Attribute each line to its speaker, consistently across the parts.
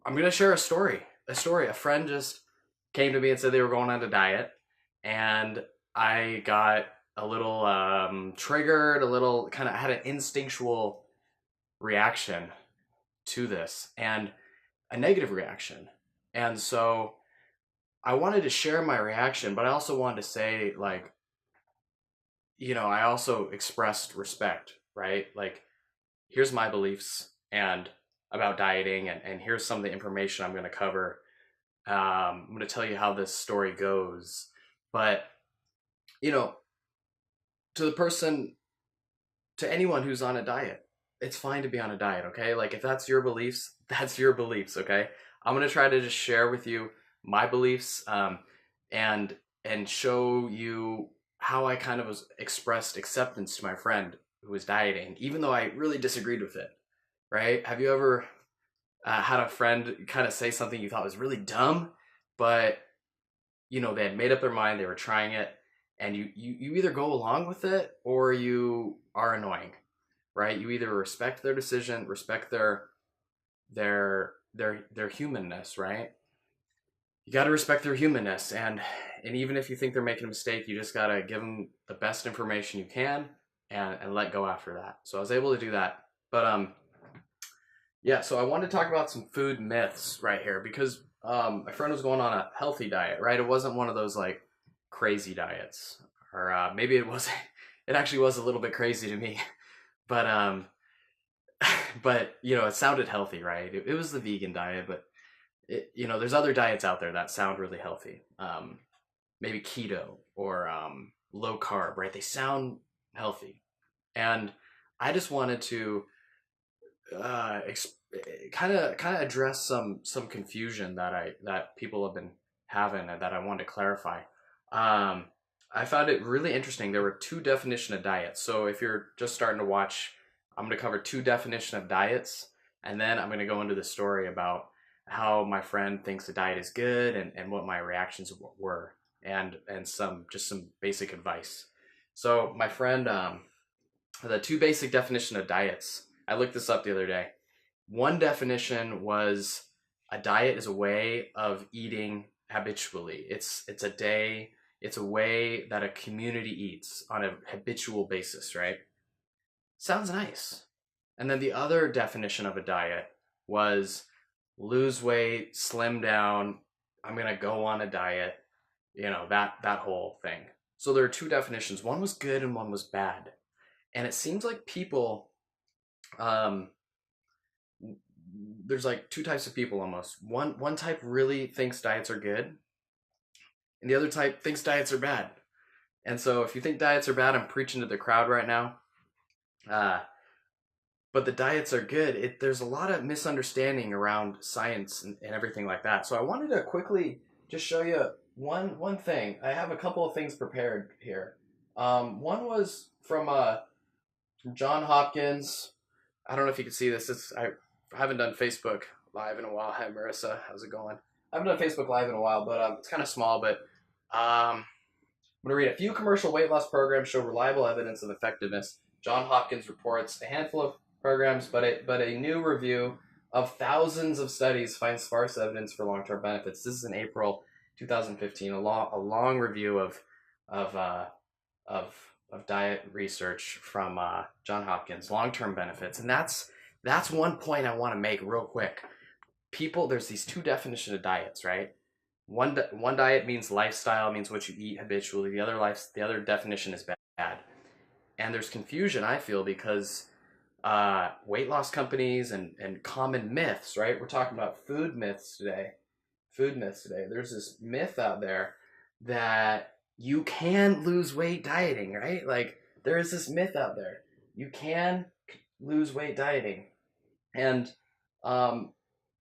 Speaker 1: I'm gonna share a story. A friend just came to me and said they were going on a diet, and I got a little triggered, a little kind of had an instinctual reaction to this, and a negative reaction. And so I wanted to share my reaction, but I also wanted to say, like, I also expressed respect, right? Like, here's my beliefs and about dieting, and here's some of the information I'm going to cover. I'm going to tell you how this story goes. But, you know, to the person, to anyone who's on a diet, it's fine to be on a diet, okay? Like, if that's your beliefs, that's your beliefs, okay? I'm going to try to just share with you my beliefs, and show you how I kind of was expressed acceptance to my friend who was dieting, even though I really disagreed with it, right? Have you ever had a friend kind of say something you thought was really dumb, but they had made up their mind, they were trying it, and you either go along with it or you are annoying, right? You either respect their decision, respect their humanness, right? You got to respect their humanness, and even if you think they're making a mistake, you just got to give them the best information you can, and let go after that. So I was able to do that. But yeah, so I wanted to talk about some food myths right here, because my friend was going on a healthy diet, right? It wasn't one of those like crazy diets, or maybe it was. It actually was a little bit crazy to me, but but it sounded healthy, right? It was the vegan diet, but there's other diets out there that sound really healthy. Maybe keto or low carb, right? They sound healthy, and I just wanted to uh, kind of address some confusion that people have been having, and that I wanted to clarify. Um, I found it really interesting. There were two definition of diets. So if you're just starting to watch, I'm going to cover two definition of diets, and then I'm going to go into the story about how my friend thinks the diet is good, and what my reactions were, and some basic advice. So my friend, the two basic definition of diets. I looked this up the other day. One definition was a diet is a way of eating habitually. It's a way that a community eats on a habitual basis, right? Sounds nice. And then the other definition of a diet was lose weight, slim down, I'm going to go on a diet, that whole thing. So there are two definitions. One was good and one was bad. And it seems like people, um, there's like two types of people almost. One type really thinks diets are good, and the other type thinks diets are bad. And so if you think diets are bad, I'm preaching to the crowd right now. Uh, but the diets are good. There's a lot of misunderstanding around science, and everything like that. So I wanted to quickly just show you one thing. I have a couple of things prepared here. One was from John Hopkins. I don't know if you can see this. I haven't done Facebook Live in a while. Hi, Marissa. How's it going? I haven't done Facebook Live in a while, but it's kind of small. But I'm going to read a few commercial weight loss programs show reliable evidence of effectiveness. John Hopkins reports a handful of programs, but a new review of thousands of studies finds sparse evidence for long-term benefits. This is in April 2015. A long review of uh, of diet research from John Hopkins, long-term benefits, and that's one point I want to make real quick. People, there's these two definitions of diets, right? One diet means lifestyle, means what you eat habitually. The other definition is bad, and there's confusion, I feel, because weight loss companies and common myths, right? We're talking about food myths today. There's this myth out there that you can lose weight dieting, right? Like, there is this myth out there. You can lose weight dieting. And um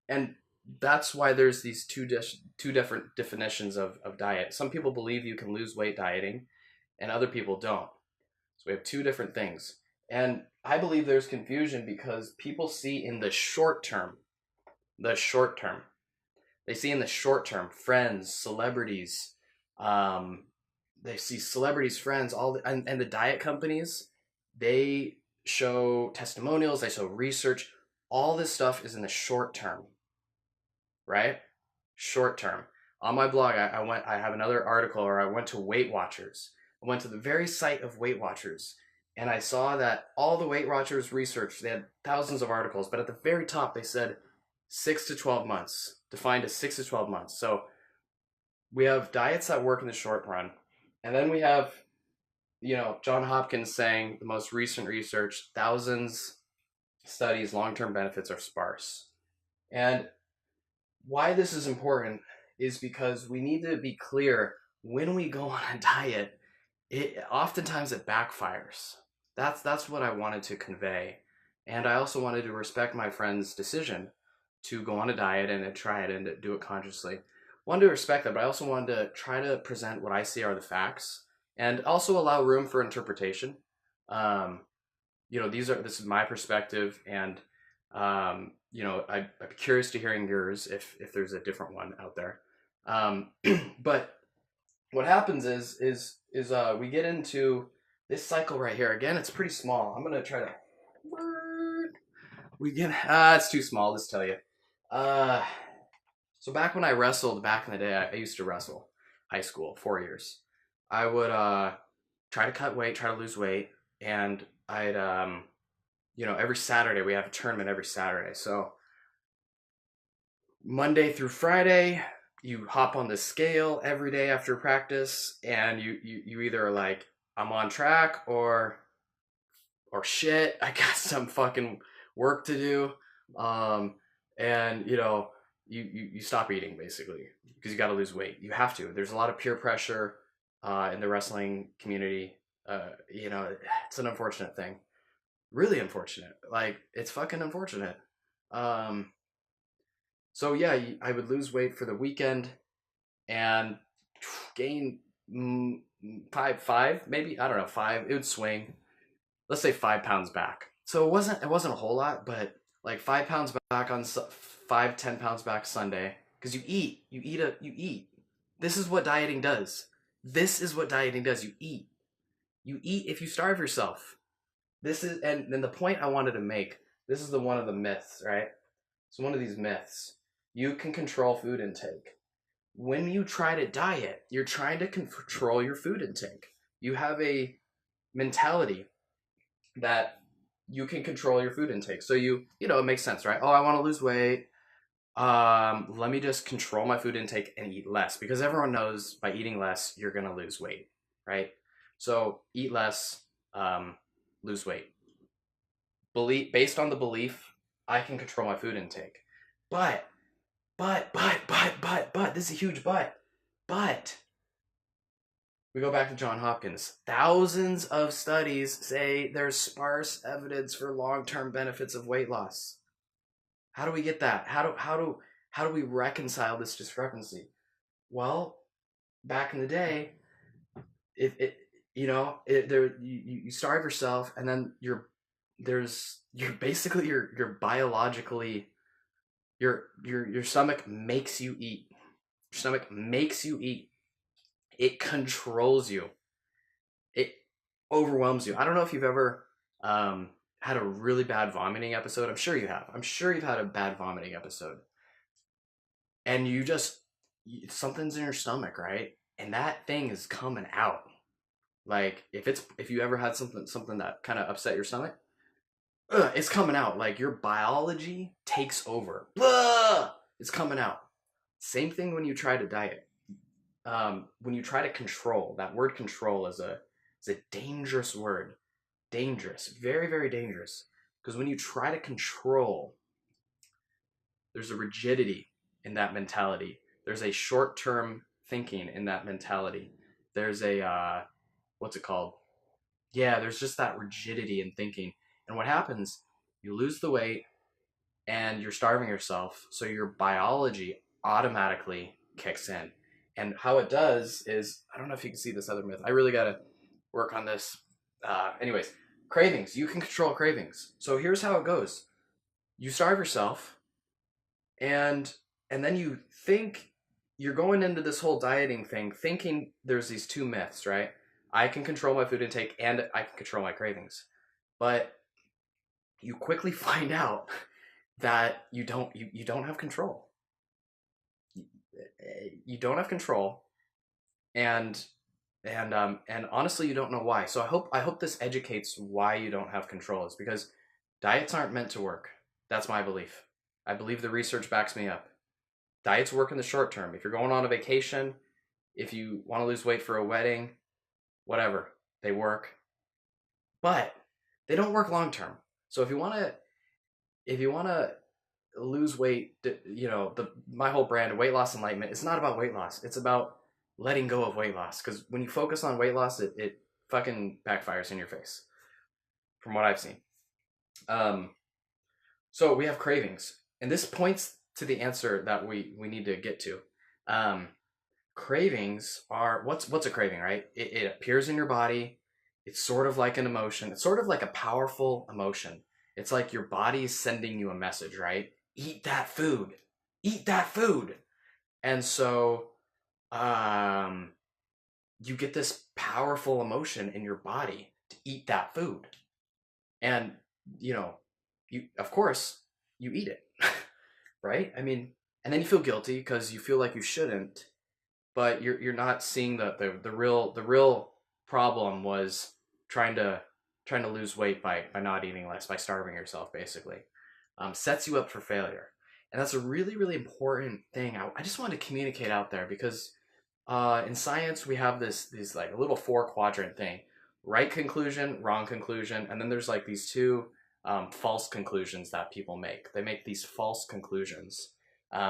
Speaker 1: and that's why there's these two different definitions of diet. Some people believe you can lose weight dieting, and other people don't. So we have two different things. And I believe there's confusion because people see in the short term. They see in the short term friends, celebrities, um, they see celebrities, friends, and the diet companies. They show testimonials, they show research. All this stuff is in the short term. right? Short term. On my blog, I have another article, or I went to Weight Watchers. I went to the very site of Weight Watchers, and I saw that all the Weight Watchers research, they had thousands of articles, but at the very top they said 6 to 12 months, defined as 6 to 12 months. So we have diets that work in the short run, and then we have, John Hopkins saying the most recent research, thousands studies, long-term benefits are sparse. And why this is important is because we need to be clear when we go on a diet, oftentimes it backfires. That's what I wanted to convey. And I also wanted to respect my friend's decision to go on a diet and to try it and to do it consciously. Wanted to respect that, but I also wanted to try to present what I see are the facts and also allow room for interpretation. This is my perspective, and I'd be curious to hearing yours if there's a different one out there. But what happens is we get into this cycle right here. Again, it's pretty small. I'm gonna try to. It's too small. I'll just tell you. So back when I wrestled back in the day, I used to wrestle. High school, 4 years. I would try to cut weight, try to lose weight, and I'd every Saturday we have a tournament every Saturday. So Monday through Friday, you hop on the scale every day after practice, and you either are like, I'm on track, or shit, I got some fucking work to do. And you stop eating basically because you got to lose weight. You have to. There's a lot of peer pressure in the wrestling community. It's an unfortunate thing. Really unfortunate. Like, it's fucking unfortunate. So yeah, I would lose weight for the weekend and gain 5, maybe, I don't know, 5. It would swing. Let's say 5 pounds back. So it wasn't a whole lot, but like 5 pounds back on 10 pounds back Sunday, because you eat. This is what dieting does. You eat. You eat if you starve yourself. This is, and then the point I wanted to make, this is one of the myths, right? So one of these myths, you can control food intake. When you try to diet, you're trying to control your food intake. You have a mentality that you can control your food intake. So it makes sense, right? Oh, I want to lose weight. Let me just control my food intake and eat less, because everyone knows by eating less, you're going to lose weight, right? So eat less, lose weight. Based on the belief, I can control my food intake. But, this is a huge but, we go back to John Hopkins. Thousands of studies say there's sparse evidence for long-term benefits of weight loss. How do we get that? How do we reconcile this discrepancy? Well, back in the day, you starve yourself, and then you're basically biologically, your stomach makes you eat. Your stomach makes you eat. It controls you. It overwhelms you. I don't know if you've ever had a really bad vomiting episode. I'm sure you have. I'm sure you've had a bad vomiting episode. And something's in your stomach, right? And that thing is coming out. Like, if you ever had something that kind of upset your stomach, it's coming out. Like, your biology takes over. It's coming out. Same thing when you try to diet. When you try to control, that word control is a dangerous word. Dangerous. Very, very dangerous. Because when you try to control, there's a rigidity in that mentality. There's a short-term thinking in that mentality. There's a, what's it called? Yeah, there's just that rigidity in thinking. And what happens, you lose the weight and you're starving yourself, so your biology automatically kicks in. And how it does is, I don't know if you can see this other myth. I really got to work on this. Anyways, cravings. You can control cravings. So here's how it goes. You starve yourself, and then you think you're going into this whole dieting thing thinking there's these two myths, right? I can control my food intake and I can control my cravings. But you quickly find out that you don't have control. you don't have control, and and honestly, you don't know why. So I hope this educates why you don't have control. Is because diets aren't meant to work. That's my belief. I believe the research backs me up. Diets work in the short term. If you're going on a vacation, if you want to lose weight for a wedding, whatever, they work. But they don't work long term. So if you want to lose weight, you know, my whole brand, weight loss enlightenment, it's not about weight loss. It's about letting go of weight loss. Because when you focus on weight loss, it fucking backfires in your face, from what I've seen. So we have cravings, and this points to the answer that we need to get to. Cravings are what's a craving, right? It appears in your body. It's sort of like an emotion. It's sort of like a powerful emotion. It's like your body's sending you a message, right? Eat that food. Eat that food. And so you get this powerful emotion in your body to eat that food. And, you know, you of course, you eat it, right? I mean, and then you feel guilty because you feel like you shouldn't, but you're not seeing the real problem was trying to lose weight by not eating less, by starving yourself, basically. Sets you up for failure. And that's a really, really important thing. I just wanted to communicate out there because in science, we have this like a little 4-quadrant thing: right conclusion, wrong conclusion, and then there's like these two false conclusions that people make. They make these false conclusions.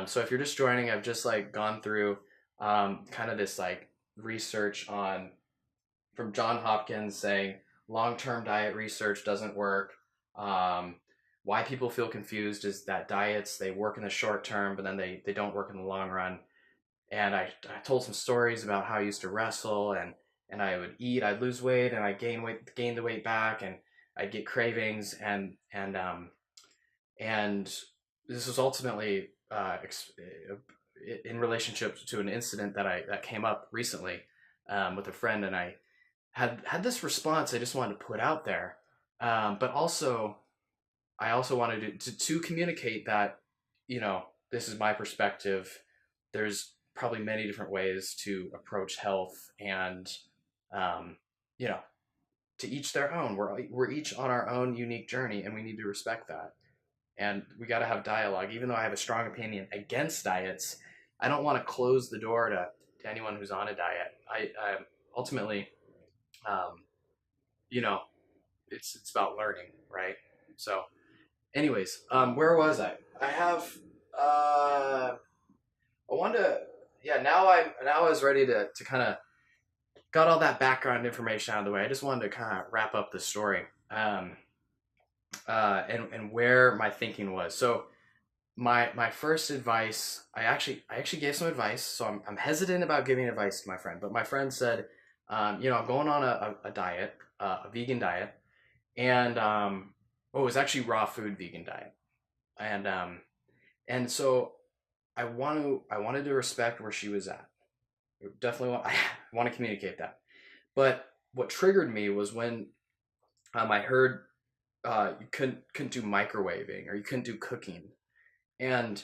Speaker 1: So if you're just joining, I've just like gone through kind of this like research on from John Hopkins saying long-term diet research doesn't work. Why people feel confused is that diets, they work in the short term, but then they don't work in the long run. And I told some stories about how I used to wrestle, and I would eat, I'd lose weight, and I'd gain the weight back, and I'd get cravings, and this was ultimately in relationship to an incident that came up recently with a friend, and I had this response I just wanted to put out there, but also I also wanted to communicate that, you know, this is my perspective. There's probably many different ways to approach health, and you know, to each their own. We're each on our own unique journey, and we need to respect that. And we got to have dialogue. Even though I have a strong opinion against diets, I don't want to close the door to anyone who's on a diet. I ultimately, you know, it's about learning, right? So, anyways, where was I? I have I wanted to, yeah. Now I was ready to kind of got all that background information out of the way. I just wanted to kind of wrap up the story, and where my thinking was. So my first advice, I actually gave some advice. So I'm hesitant about giving advice to my friend, but my friend said, you know, I'm going on a diet, a vegan diet, and it was actually raw food vegan diet, and so I wanted to respect where she was at. I want to communicate that. But what triggered me was when I heard you couldn't do microwaving, or you couldn't do cooking, and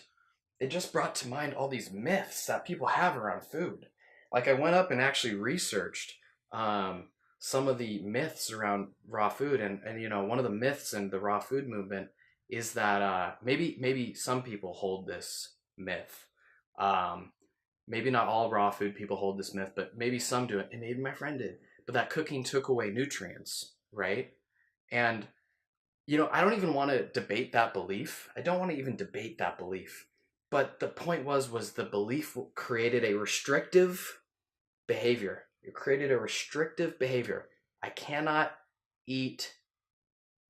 Speaker 1: it just brought to mind all these myths that people have around food. Like I went up and actually researched some of the myths around raw food, and you know, one of the myths in the raw food movement is that maybe some people hold this myth. Maybe not all raw food people hold this myth, but maybe some do it, and maybe my friend did. But that cooking took away nutrients, right? And you know, I don't even want to debate that belief. I don't want to even debate that belief. But the point was the belief created a restrictive behavior. It created a restrictive behavior. I cannot eat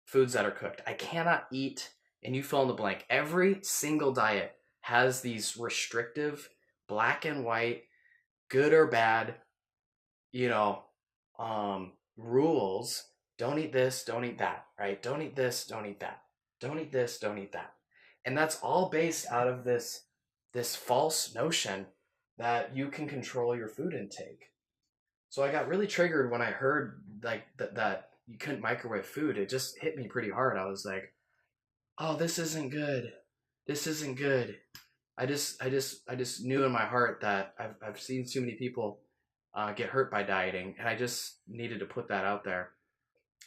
Speaker 1: foods that are cooked. I cannot eat, and you fill in the blank. Every single diet has these restrictive, black and white, good or bad, you know, rules. Don't eat this, don't eat that, right? Don't eat this, don't eat that. Don't eat this, don't eat that. And that's all based out of this false notion that you can control your food intake. So I got really triggered when I heard like that you couldn't microwave food. It just hit me pretty hard. I was like, oh, this isn't good. This isn't good. I just knew in my heart that I've seen too many people get hurt by dieting, and I just needed to put that out there.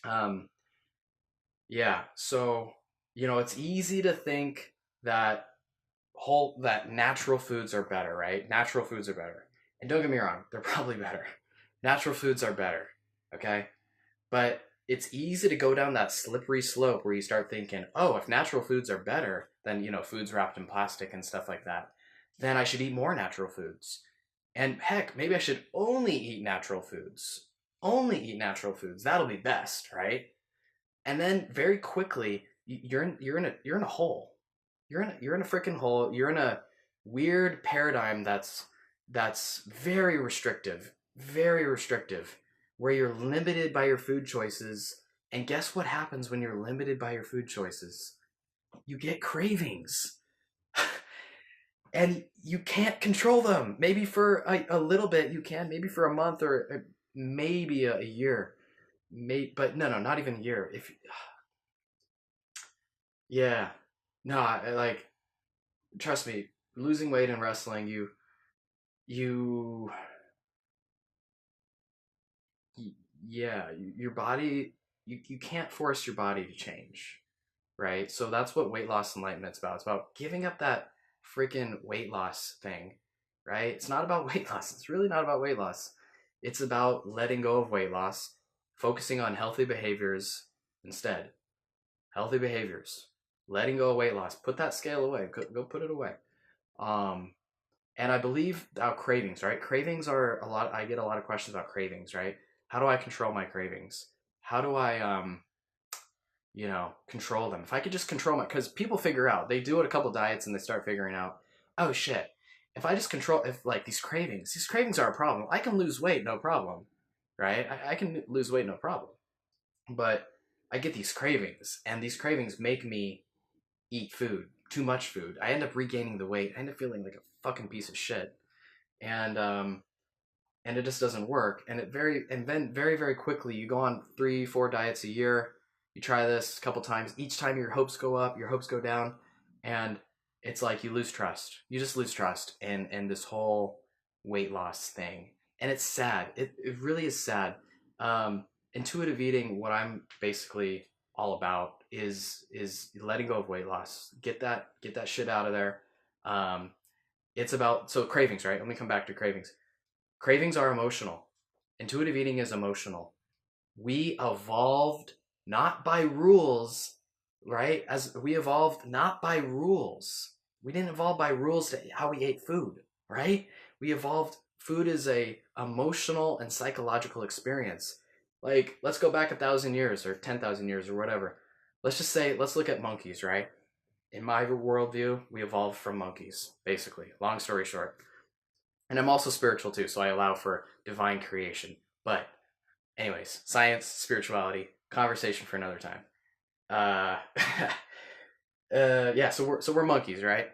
Speaker 1: Um, yeah, so it's easy to think that that natural foods are better, right? Natural foods are better, and don't get me wrong, they're probably better. Natural foods are better, okay? But it's easy to go down that slippery slope where you start thinking, oh, if natural foods are better than, foods wrapped in plastic and stuff like that, then I should eat more natural foods. And heck, maybe I should only eat natural foods. Only eat natural foods. That'll be best, right? And then very quickly, you're in a hole. You're in a freaking hole. You're in a weird paradigm that's very restrictive, where you're limited by your food choices. And guess what happens when you're limited by your food choices? You get cravings. And you can't control them. Maybe for a little bit you can, maybe for a month or maybe a year. But no, not even a year. If yeah, no, like trust me, losing weight in wrestling, you yeah, your body, you can't force your body to change, right? So that's what weight loss enlightenment's about. It's about giving up that freaking weight loss thing, right? It's not about weight loss. It's really not about weight loss. It's about letting go of weight loss, focusing on healthy behaviors instead. Healthy behaviors, letting go of weight loss. Put that scale away. Go put it away. Um, and I believe about cravings, right? Cravings are a lot. I get a lot of questions about cravings, right? How do I control my cravings? How do I control them? If I could just control because people figure out, they do it a couple diets and they start figuring out, oh shit, if I just control, if like these cravings are a problem, I can lose weight, no problem, right? I can lose weight, no problem. But I get these cravings, and these cravings make me eat food, too much food. I end up regaining the weight. I end up feeling like a fucking piece of shit. And it just doesn't work. And then very quickly you go on 3-4 diets a year. You try this a couple times. Each time your hopes go up, your hopes go down, and it's like you lose trust. You just lose trust in this whole weight loss thing, and it's sad. It really is sad. Intuitive eating, what I'm basically all about is letting go of weight loss. Get that shit out of there. It's about cravings, right? Let me come back to cravings. Cravings are emotional. Intuitive eating is emotional. We evolved not by rules, right? As we evolved not by rules. We didn't evolve by rules to how we ate food, right? We evolved. Food is a emotional and psychological experience. Like, let's go back 1,000 years or 10,000 years or whatever. Let's look at monkeys, right? In my worldview, we evolved from monkeys, basically. Long story short. And I'm also spiritual too, so I allow for divine creation. But anyways, science, spirituality, conversation for another time. Uh, yeah. So we're monkeys, right?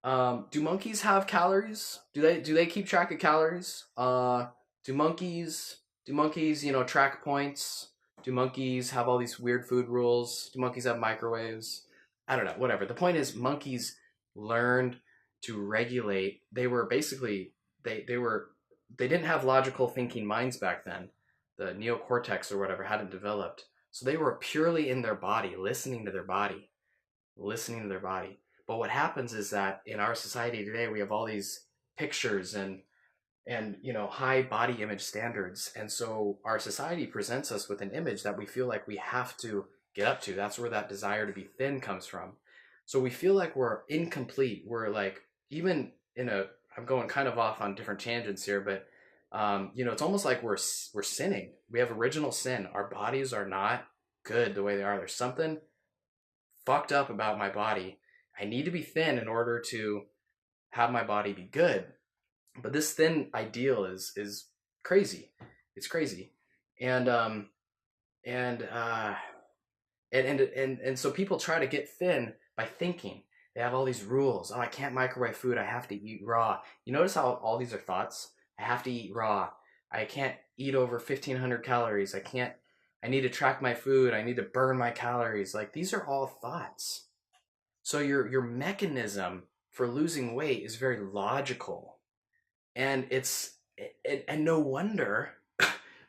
Speaker 1: Do monkeys have calories? Do they keep track of calories? Do monkeys track points? Do monkeys have all these weird food rules? Do monkeys have microwaves? I don't know. Whatever. The point is, monkeys learned to regulate. They were basically they didn't have logical thinking minds back then. The neocortex or whatever hadn't developed. So they were purely in their body, listening to their body. But what happens is that in our society today, we have all these pictures and high body image standards. And so our society presents us with an image that we feel like we have to get up to. That's where that desire to be thin comes from. So we feel like we're incomplete. We're like, even I'm going kind of off on different tangents here, but it's almost like we're sinning. We have original sin. Our bodies are not good the way they are. There's something fucked up about my body. I need to be thin in order to have my body be good. But this thin ideal is crazy. It's crazy. And so people try to get thin by thinking. They have all these rules. Oh, I can't microwave food. I have to eat raw. You notice how all these are thoughts? I have to eat raw. I can't eat over 1,500 calories. I need to track my food. I need to burn my calories. Like, these are all thoughts. So your mechanism for losing weight is very logical. And and no wonder.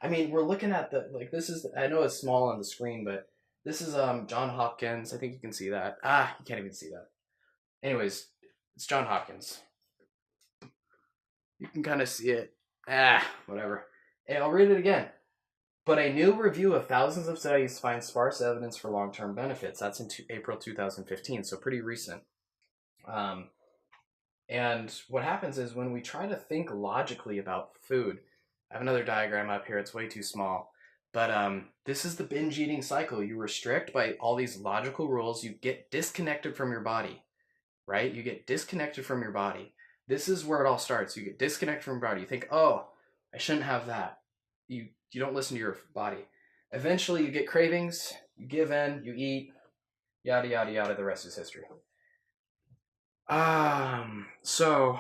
Speaker 1: I mean, we're looking at this is, I know it's small on the screen, but this is John Hopkins. I think you can see that. You can't even see that. Anyways, it's John Hopkins. You can kind of see it. Whatever. Hey, I'll read it again. But a new review of thousands of studies finds sparse evidence for long-term benefits. That's in April 2015, so pretty recent. And what happens is when we try to think logically about food, I have another diagram up here. It's way too small. But this is the binge eating cycle. You restrict by all these logical rules. You get disconnected from your body, right? You get disconnected from your body. This is where it all starts. You get disconnected from your body. You think, oh, I shouldn't have that. You don't listen to your body. Eventually, you get cravings. You give in. You eat. Yada, yada, yada. The rest is history. So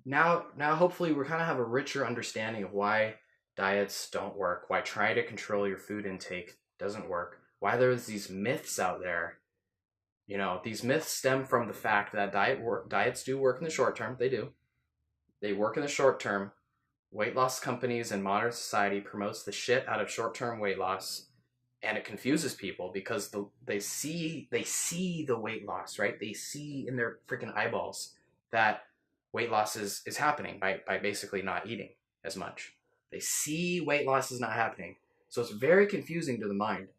Speaker 1: now hopefully we're kind of have a richer understanding of why diets don't work, why trying to control your food intake doesn't work, why there's these myths out there. You know, these myths stem from the fact that diets do work in the short term. They do. They work in the short term. Weight loss companies in modern society promotes the shit out of short-term weight loss. And it confuses people because they see the weight loss, right? They see in their freaking eyeballs that weight loss is happening by basically not eating as much. They see weight loss is not happening. So it's very confusing to the mind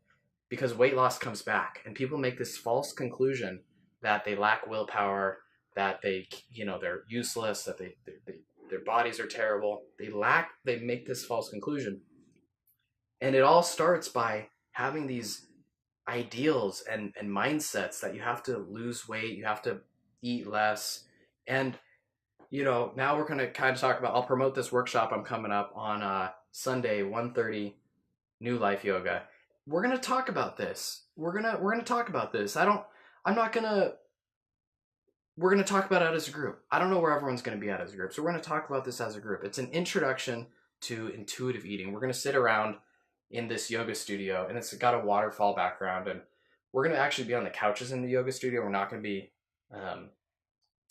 Speaker 1: because weight loss comes back and people make this false conclusion that they lack willpower, that they're useless, that their bodies are terrible. They make this false conclusion. And it all starts by having these ideals and mindsets that you have to lose weight, you have to eat less. And, now we're going to kind of talk about, I'll promote this workshop I'm coming up on Sunday, 1:30, New Life Yoga. We're going to talk about this. We're going to talk about this. We're going to talk about it as a group. I don't know where everyone's going to be at as a group. So we're going to talk about this as a group. It's an introduction to intuitive eating. We're going to sit around in this yoga studio, and it's got a waterfall background, and we're going to actually be on the couches in the yoga studio. We're not going to be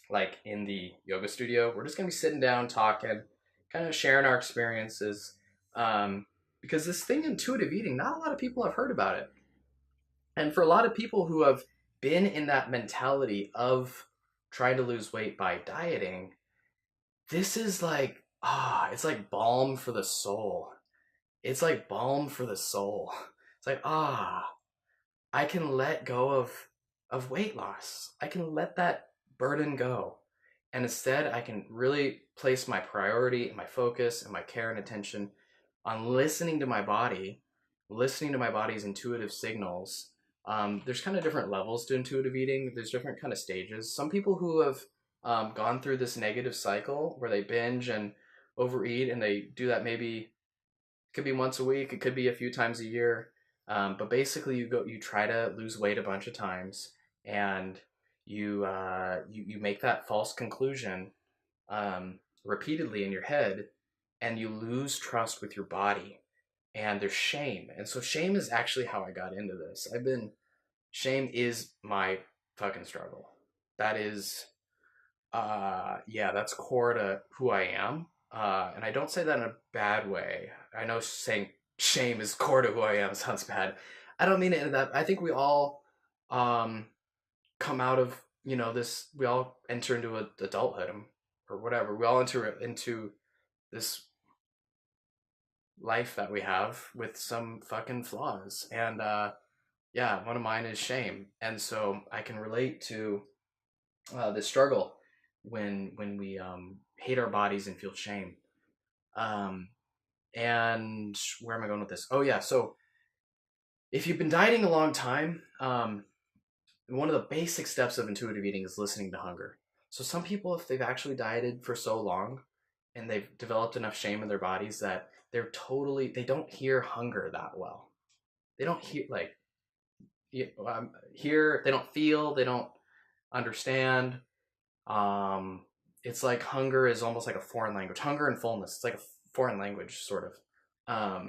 Speaker 1: like in the yoga studio. We're just going to be sitting down, talking, kind of sharing our experiences, because this thing, intuitive eating, not a lot of people have heard about it. And for a lot of people who have been in that mentality of trying to lose weight by dieting, this is like, it's like balm for the soul. It's like balm for the soul. It's like, I can let go of weight loss. I can let that burden go. And instead, I can really place my priority and my focus and my care and attention on listening to my body, listening to my body's intuitive signals. There's kind of different levels to intuitive eating. There's different kind of stages. Some people who have gone through this negative cycle where they binge and overeat, and they do that maybe, it could be once a week, it could be a few times a year. But basically you try to lose weight a bunch of times, and you make that false conclusion repeatedly in your head, and you lose trust with your body, and there's shame. And so shame is actually how I got into this. Shame is my fucking struggle. That is, that's core to who I am. And I don't say that in a bad way. I know saying shame is core to who I am sounds bad. I don't mean it in that. I think we all come out of, this, we all enter into adulthood or whatever. We all enter into this life that we have with some fucking flaws. And one of mine is shame. And so I can relate to the struggle when we hate our bodies and feel shame. And where am I going with this? Oh yeah, so if you've been dieting a long time, one of the basic steps of intuitive eating is listening to hunger. So some people, if they've actually dieted for so long and they've developed enough shame in their bodies that they don't hear hunger that well. They don't hear, they don't feel, they don't understand. It's like hunger is almost like a foreign language. Hunger and fullness, it's like a foreign language, sort of.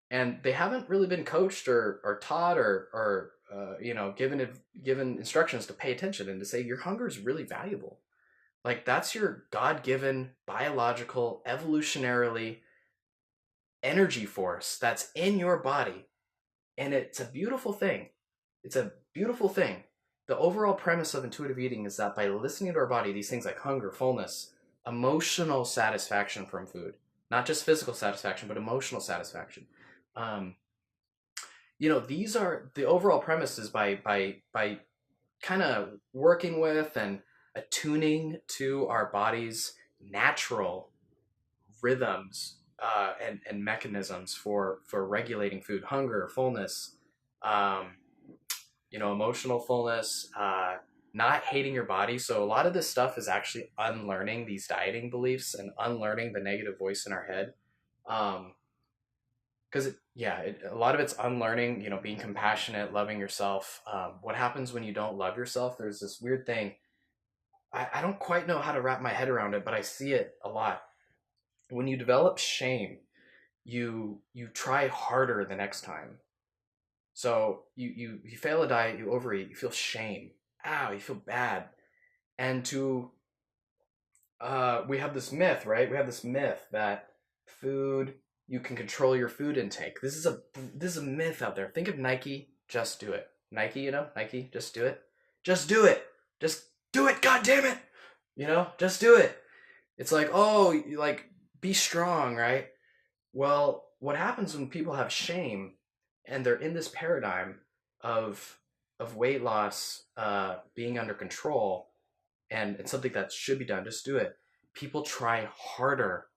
Speaker 1: And they haven't really been coached or taught or given instructions to pay attention and to say your hunger is really valuable. Like that's your God-given biological, evolutionarily energy force that's in your body. And it's a beautiful thing. It's a beautiful thing. The overall premise of intuitive eating is that by listening to our body, these things like hunger, fullness, emotional satisfaction from food, not just physical satisfaction, but emotional satisfaction. Um, these are the overall premise is by kind of working with and attuning to our body's natural rhythms and mechanisms for regulating food, hunger, fullness, um, emotional fullness, not hating your body. So a lot of this stuff is actually unlearning these dieting beliefs and unlearning the negative voice in our head. Because a lot of it's unlearning, being compassionate, loving yourself. What happens when you don't love yourself? There's this weird thing. I don't quite know how to wrap my head around it, but I see it a lot. When you develop shame, you try harder the next time. So you fail a diet, you overeat, you feel shame. Ow, you feel bad. And we have this myth, right? We have this myth that you can control your food intake. This is a myth out there. Think of Nike, just do it. Nike, Nike, just do it. Just do it. Just do it, god damn it. Just do it. It's like, oh, you be strong, right? Well, what happens when people have shame and they're in this paradigm of weight loss being under control and it's something that should be done, just do it. People try harder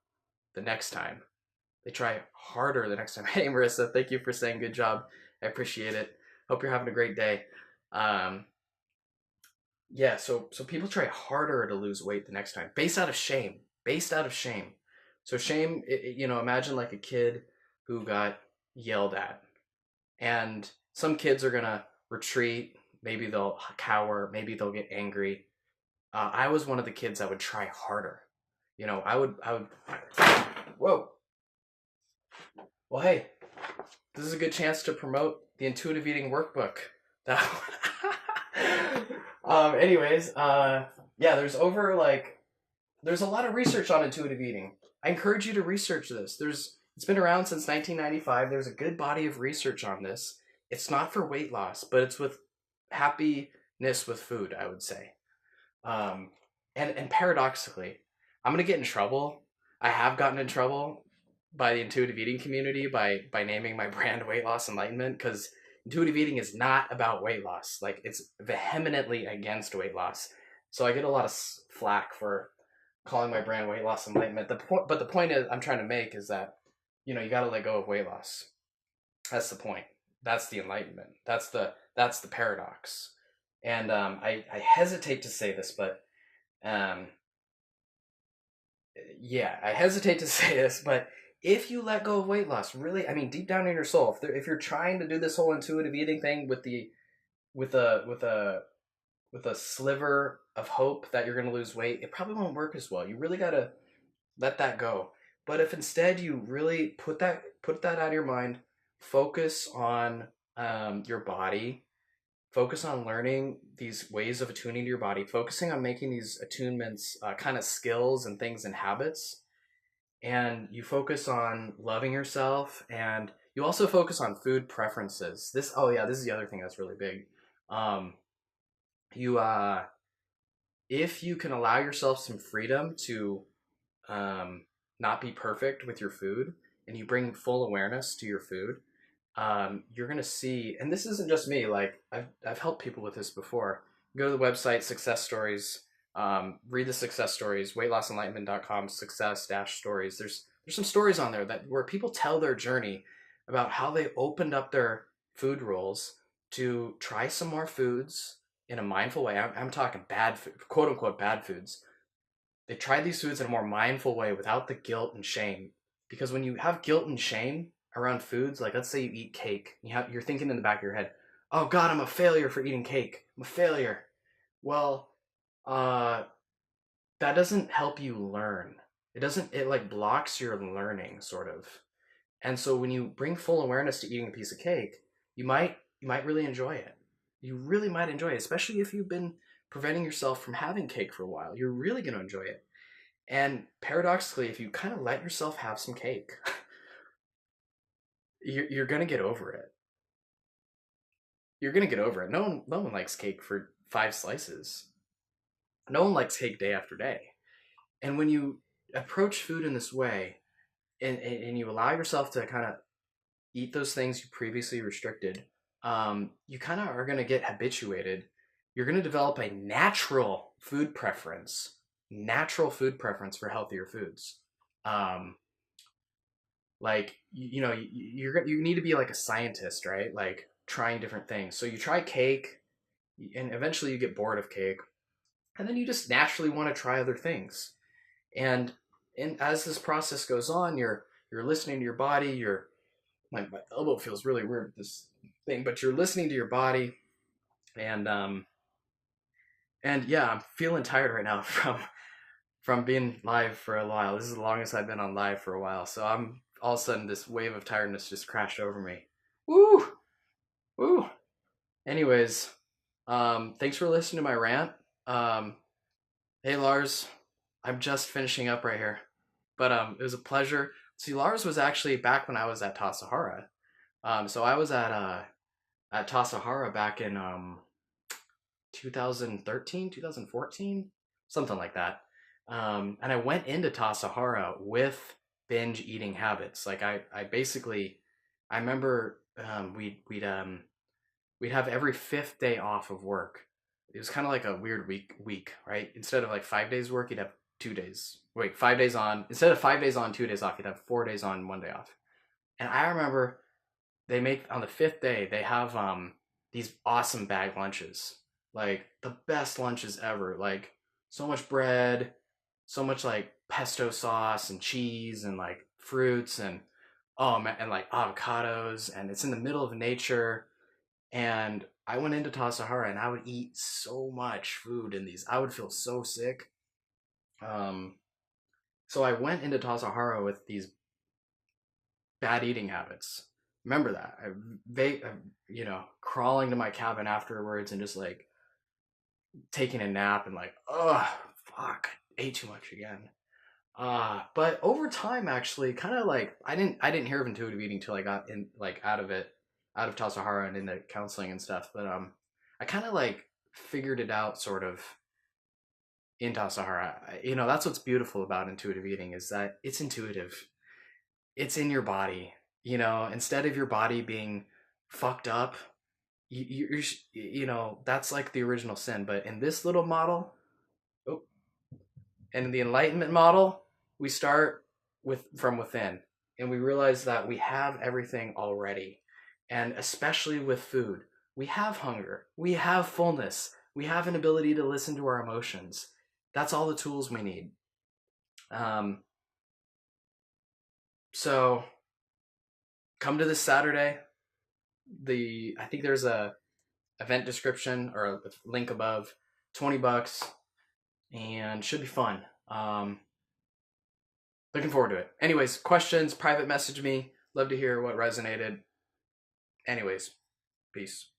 Speaker 1: the next time. They try harder the next time. Hey, Marissa, thank you for saying good job. I appreciate it. Hope you're having a great day. So people try harder to lose weight the next time, based out of shame. So shame, imagine like a kid who got yelled at, and some kids are gonna retreat. Maybe they'll cower. Maybe they'll get angry. I was one of the kids that would try harder. I would. Whoa. Well, hey, this is a good chance to promote the intuitive eating workbook. Anyways, there's there's a lot of research on intuitive eating. I encourage you to research this. It's been around since 1995. There's a good body of research on this. It's not for weight loss, but it's with happiness with food, I would say. And paradoxically, I'm gonna get in trouble. I have gotten in trouble by the intuitive eating community by naming my brand Weight Loss Enlightenment, because intuitive eating is not about weight loss. Like, it's vehemently against weight loss. So I get a lot of flack for calling my brand Weight Loss Enlightenment. But the point I'm trying to make is that, you got to let go of weight loss. That's the point. That's the enlightenment. That's the paradox. And I hesitate to say this, but I hesitate to say this, but if you let go of weight loss, really, I mean, deep down in your soul, if you're trying to do this whole intuitive eating thing with a sliver of hope that you're going to lose weight, it probably won't work as well. You really got to let that go. But if instead you really put that out of your mind, focus on your body, focus on learning these ways of attuning to your body, focusing on making these attunements kind of skills and things and habits, and you focus on loving yourself, and you also focus on food preferences. This is the other thing that's really big. If you can allow yourself some freedom to not be perfect with your food, and you bring full awareness to your food, you're gonna see, and this isn't just me, like I've helped people with this before. Go to the website, success stories, read the success stories, weightlossenlightenment.com, success-stories. There's some stories on there where people tell their journey about how they opened up their food rules to try some more foods in a mindful way. I'm talking bad food, quote unquote bad foods. They tried these foods in a more mindful way without the guilt and shame. Because when you have guilt and shame around foods, like let's say you eat cake, you're thinking in the back of your head, oh God, I'm a failure for eating cake. I'm a failure. Well, that doesn't help you learn. It like blocks your learning, sort of. And so when you bring full awareness to eating a piece of cake, you might really enjoy it. You really might enjoy it, especially if you've been preventing yourself from having cake for a while. You're really going to enjoy it. And paradoxically, if you kind of let yourself have some cake, you're going to get over it. You're going to get over it. No one likes cake for 5 slices. No one likes cake day after day. And when you approach food in this way, and you allow yourself to kind of eat those things you previously restricted, you kind of are going to get habituated. You're going to develop a natural food preference for healthier foods. Um, like you need to be like a scientist, right? Like trying different things. So you try cake, and eventually you get bored of cake, and then you just naturally want to try other things. And as this process goes on, you're listening to your body. My elbow feels really weird with this thing, but you're listening to your body, and yeah, I'm feeling tired right now from being live for a while. This is the longest I've been on live for a while, so I'm all of a sudden this wave of tiredness just crashed over me. Woo, woo. Anyways, thanks for listening to my rant. Hey Lars, I'm just finishing up right here, but it was a pleasure. See, Lars was actually back when I was at Tassajara. So I was at Tassajara back in 2013, 2014, something like that. And I went into Tassajara with binge eating habits. Like I basically, I remember we'd have every 5th day off of work. It was kind of like a weird week, right? Instead of like 5 days work, you'd have 2 days. Wait, 5 days on. Instead of 5 days on, 2 days off, you'd have 4 days on, 1 day off. And I remember they make on the 5th day, they have these awesome bag lunches, like the best lunches ever. Like so much bread, so much like pesto sauce and cheese and like fruits and oh man, and like avocados, and it's in the middle of nature. And I went into Tassajara and I would eat so much food in these. I would feel so sick. Um, so I went into Tassajara with these bad eating habits. Remember that. Crawling to my cabin afterwards and just like taking a nap and like, oh, fuck, I ate too much again. But over time, actually, kind of like I didn't hear of intuitive eating till I got in like out of Tassajara and into counseling and stuff. But I kind of like figured it out sort of in Tassajara. That's what's beautiful about intuitive eating is that it's intuitive. It's in your body. Instead of your body being fucked up, that's like the original sin. But in this little model, oh, and in the enlightenment model, we start from within, and we realize that we have everything already. And especially with food, we have hunger, we have fullness, we have an ability to listen to our emotions. That's all the tools we need. So come to this Saturday. I think there's a event description or a link above. $20, and should be fun. Looking forward to it. Anyways, questions, private message me. Love to hear what resonated. Anyways, peace.